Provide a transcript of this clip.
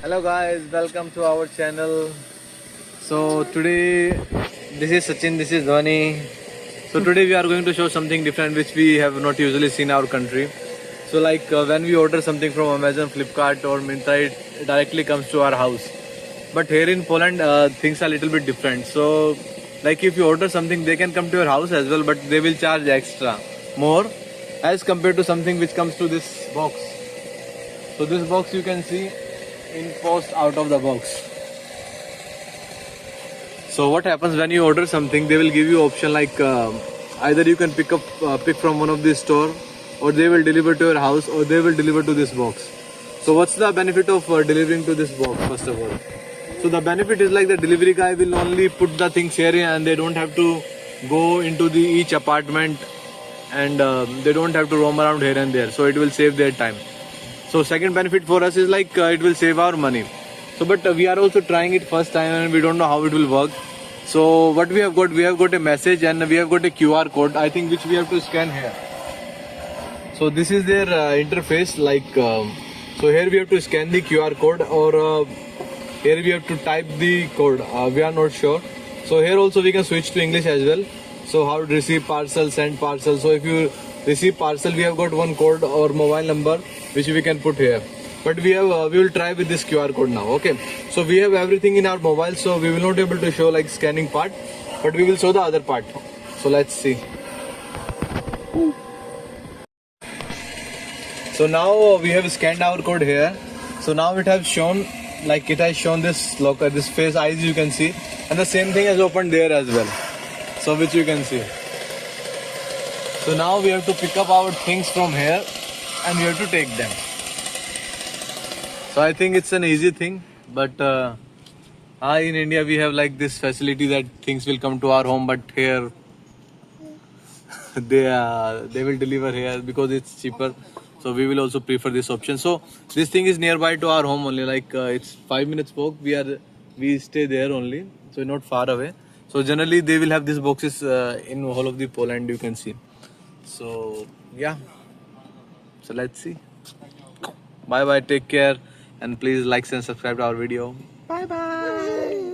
Hello guys, welcome to our channel. So today, this is Sachin, this is Dhwani. So today we are going to show something different which we have not usually seen in our country. So like when we order something from Amazon, Flipkart or Myntra, it directly comes to our house. But here in Poland, things are a little bit different. So like if you order something, they can come to your house as well, but they will charge extra, more as compared to something which comes to this box. So this box you can see in post out of the box. So what happens when you order something? They will give you option like either you can pick from one of these store, or they will deliver to your house, or they will deliver to this box. So what's the benefit of delivering to this box first of all? So the benefit is like the delivery guy will only put the things here and they don't have to go into the each apartment, and they don't have to roam around here and there. So it will save their time. So second benefit for us is like it will save our money. So but we are also trying it first time and we don't know how it will work. So what we have got a message and we have got a QR code, I think, which we have to scan here. So this is their interface, like so here we have to scan the QR code, or here we have to type the code. We are not sure. So here also we can switch to English as well. So how to receive parcel, send parcel. So if you receive parcel, we have got one code or mobile number which we can put here. But we will try with this QR code now. Okay. So we have everything in our mobile, so we will not be able to show like scanning part, but we will show the other part. So let's see. So now we have scanned our code here. So now it has shown, like it has shown this locker, this face eyes you can see, and the same thing has opened there as well. So which you can see. So now we have to pick up our things from here and we have to take them. So I think it's an easy thing, but in India we have like this facility that things will come to our home, but here they will deliver here because it's cheaper. So we will also prefer this option. So this thing is nearby to our home only, like it's 5 minutes walk. We stay there only, so not far away. So generally they will have these boxes in whole of the Poland, you can see. So yeah, so let's see. Bye bye, take care, and please like and subscribe to our video. Bye bye.